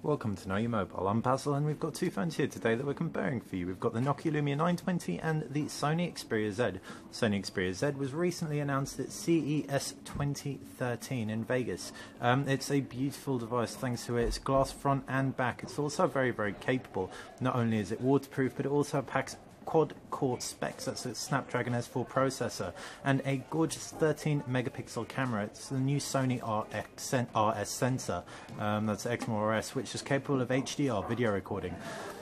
Welcome to Know Your Mobile. I'm Basil and we've got two phones here today that we're comparing for you. We've got the Nokia Lumia 920 and the Sony Xperia Z. The Sony Xperia Z was recently announced at CES 2013 in Vegas. It's a beautiful device thanks to its glass front and back. It's also very, very capable. Not only is it waterproof, but it also packs quad-core specs. That's a Snapdragon S4 processor and a gorgeous 13 megapixel camera. It's the new Sony RS sensor, that's XMORS, which is capable of HDR video recording.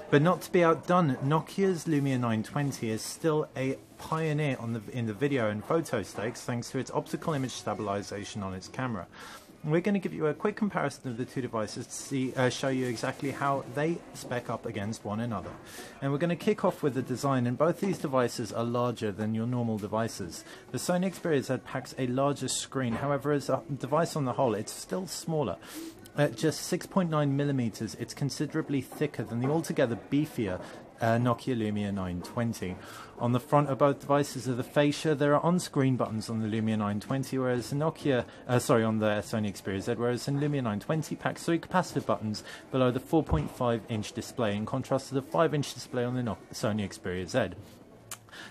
But not to be outdone, Nokia's Lumia 920 is still a pioneer in the video and photo stakes thanks to its optical image stabilization on its camera. We're going to give you a quick comparison of the two devices to show you exactly how they spec up against one another. And we're going to kick off with the design, and both these devices are larger than your normal devices. The Sony Xperia Z packs a larger screen, however as a device on the whole it's still smaller. At just 6.9 millimeters, it's considerably thicker than the altogether beefier Nokia Lumia 920. On the front of both devices are the fascia. There are on-screen buttons on the Lumia 920, whereas the on the Sony Xperia Z, whereas the Lumia 920 packs 3 capacitive buttons below the 4.5-inch display, in contrast to the 5-inch display on the Sony Xperia Z.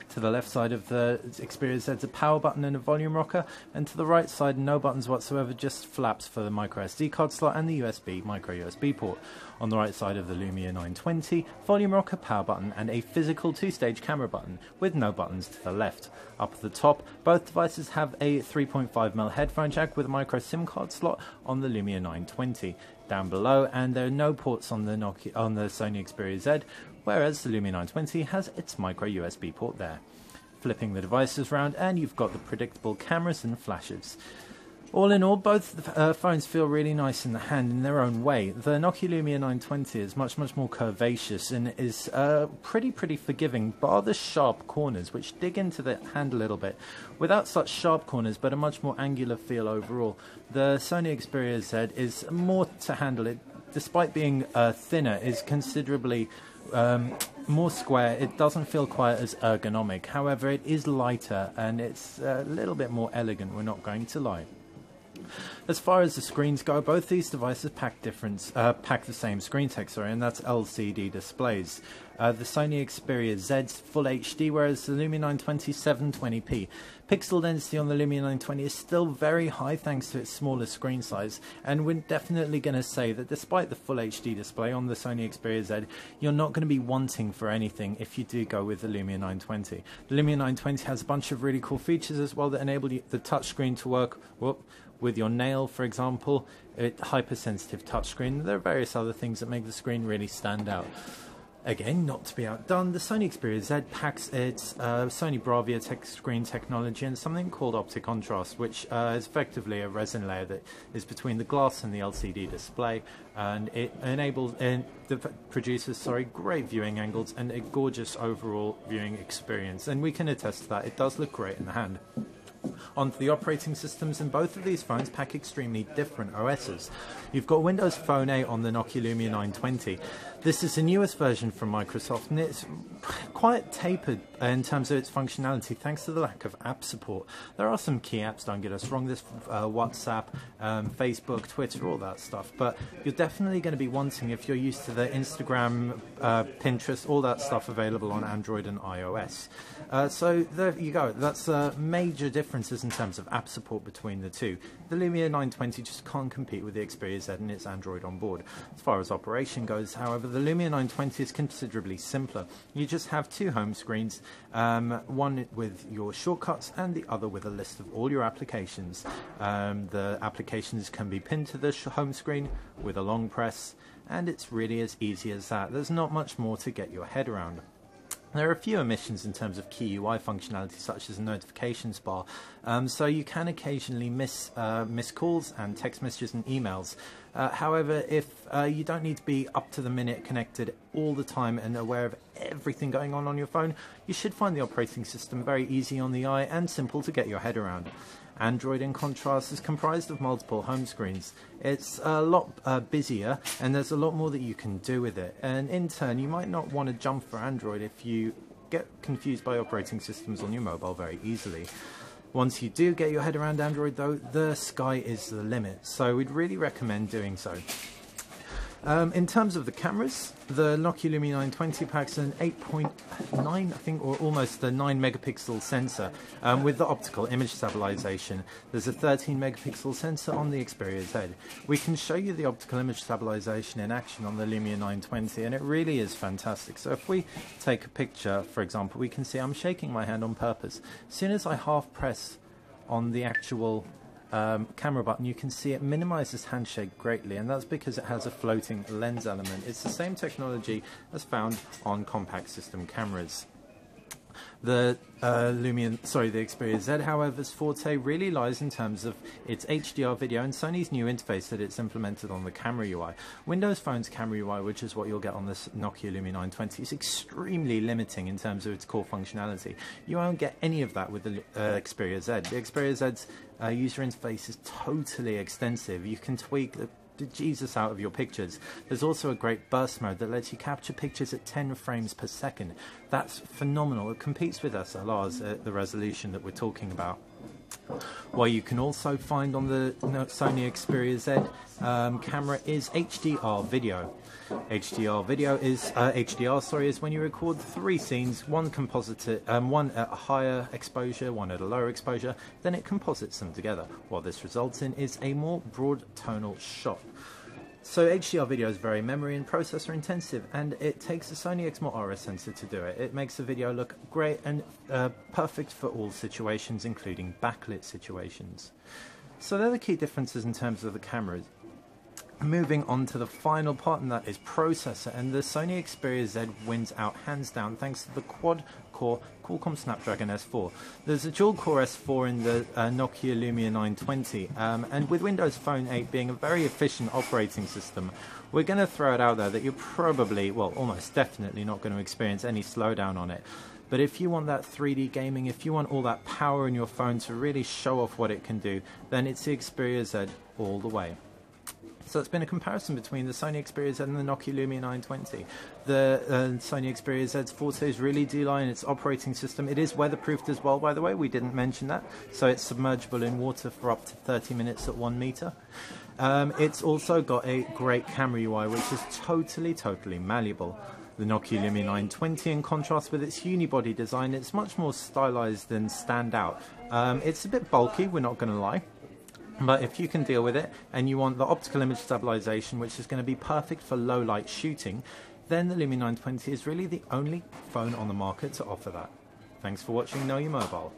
To the left side of the Xperia Z is a power button and a volume rocker, and to the right side no buttons whatsoever, just flaps for the micro SD card slot and the micro USB port. On the right side of the Lumia 920, volume rocker, power button and a physical 2-stage camera button with no buttons to the left. Up at the top, both devices have a 3.5mm headphone jack with a micro SIM card slot on the Lumia 920. Down below, and there are no ports on the Sony Xperia Z, whereas the Lumia 920 has its micro USB port there. Flipping the devices around and you've got the predictable cameras and flashes. All in all, both phones feel really nice in the hand in their own way. The Nokia Lumia 920 is much more curvaceous and is pretty forgiving, bar the sharp corners which dig into the hand a little bit. Without such sharp corners, but a much more angular feel overall. The Sony Xperia Z is more to handle. It, despite being thinner, is considerably more square. It doesn't feel quite as ergonomic. However, it is lighter and it's a little bit more elegant, we're not going to lie. As far as the screens go, both these devices pack the same screen tech, and that's LCD displays. The Sony Xperia Z's Full HD, whereas the Lumia 920 720p. Pixel density on the Lumia 920 is still very high thanks to its smaller screen size, and we're definitely going to say that despite the Full HD display on the Sony Xperia Z, you're not going to be wanting for anything if you do go with the Lumia 920. The Lumia 920 has a bunch of really cool features as well that enable the touchscreen to work with your nail, for example, hypersensitive touchscreen. There are various other things that make the screen really stand out. Again, not to be outdone, the Sony Xperia Z packs its Sony Bravia screen technology and something called optic contrast, which is effectively a resin layer that is between the glass and the LCD display, and it produces great viewing angles and a gorgeous overall viewing experience. And we can attest to that. It does look great in the hand. Onto the operating systems, and both of these phones pack extremely different OSs. You've got Windows Phone 8 on the Nokia Lumia 920. This is the newest version from Microsoft, and it's quite tapered in terms of its functionality thanks to the lack of app support. There are some key apps, don't get us wrong, there's WhatsApp, Facebook, Twitter, all that stuff, but you're definitely going to be wanting, if you're used to the Instagram, Pinterest, all that stuff available on Android and iOS. So there you go, that's major differences in terms of app support between the two. The Lumia 920 just can't compete with the Xperia Z and its Android on board. As far as operation goes, however, the Lumia 920 is considerably simpler. You just have two home screens, one with your shortcuts and the other with a list of all your applications. The applications can be pinned to the home screen with a long press, and it's really as easy as that. There's not much more to get your head around. There are a few omissions in terms of key UI functionality, such as a notifications bar, so you can occasionally miss calls and text messages and emails. However, if you don't need to be up to the minute connected all the time and aware of everything going on your phone, you should find the operating system very easy on the eye and simple to get your head around. Android, in contrast, is comprised of multiple home screens. It's a lot busier, and there's a lot more that you can do with it. And in turn, you might not want to jump for Android if you get confused by operating systems on your mobile very easily. Once you do get your head around Android, though, the sky is the limit, so we'd really recommend doing so. In terms of the cameras, the Nokia Lumia 920 packs an 8.9, I think, or almost a 9 megapixel sensor with the optical image stabilization. There's a 13 megapixel sensor on the Xperia Z. We can show you the optical image stabilization in action on the Lumia 920, and it really is fantastic. So if we take a picture, for example, we can see I'm shaking my hand on purpose. As soon as I half press on the actual camera button, you can see it minimizes handshake greatly, and that's because it has a floating lens element. It's the same technology as found on compact system cameras. The the Xperia Z, however's forte really lies in terms of its HDR video and Sony's new interface that it's implemented on the camera UI. Windows Phone's camera UI, which is what you'll get on this Nokia Lumia 920, is extremely limiting in terms of its core functionality. You won't get any of that with the Xperia Z. The Xperia Z's user interface is totally extensive. You can tweak the Jesus out of your pictures. There's also a great burst mode that lets you capture pictures at 10 frames per second. That's phenomenal. It competes with SLRs at the resolution that we're talking about. What you can also find on the Sony Xperia Z camera is HDR video. HDR video is is when you record 3 scenes, one at a higher exposure, one at a lower exposure, then it composites them together. What this results in is a more broad tonal shot. So HDR video is very memory and processor intensive, and it takes a Sony Exmor Aura sensor to do it. It makes the video look great and perfect for all situations, including backlit situations. So they're the key differences in terms of the cameras. Moving on to the final part, and that is processor, and the Sony Xperia Z wins out hands down thanks to the quad-core Qualcomm Snapdragon S4. There's a dual-core S4 in the Nokia Lumia 920, and with Windows Phone 8 being a very efficient operating system, we're going to throw it out there that you're probably, well, almost definitely not going to experience any slowdown on it. But if you want that 3D gaming, if you want all that power in your phone to really show off what it can do, then it's the Xperia Z all the way. So it's been a comparison between the Sony Xperia Z and the Nokia Lumia 920. The Sony Xperia Z's forte is really D-Line, its operating system. It is weatherproofed as well, by the way, we didn't mention that. So it's submergible in water for up to 30 minutes at 1 meter. It's also got a great camera UI, which is totally malleable. The Nokia Lumia 920, in contrast with its unibody design, it's much more stylized and stand out. It's a bit bulky, we're not going to lie. But if you can deal with it and you want the optical image stabilization, which is going to be perfect for low light shooting, then the Lumia 920 is really the only phone on the market to offer that. Thanks for watching Know Your Mobile.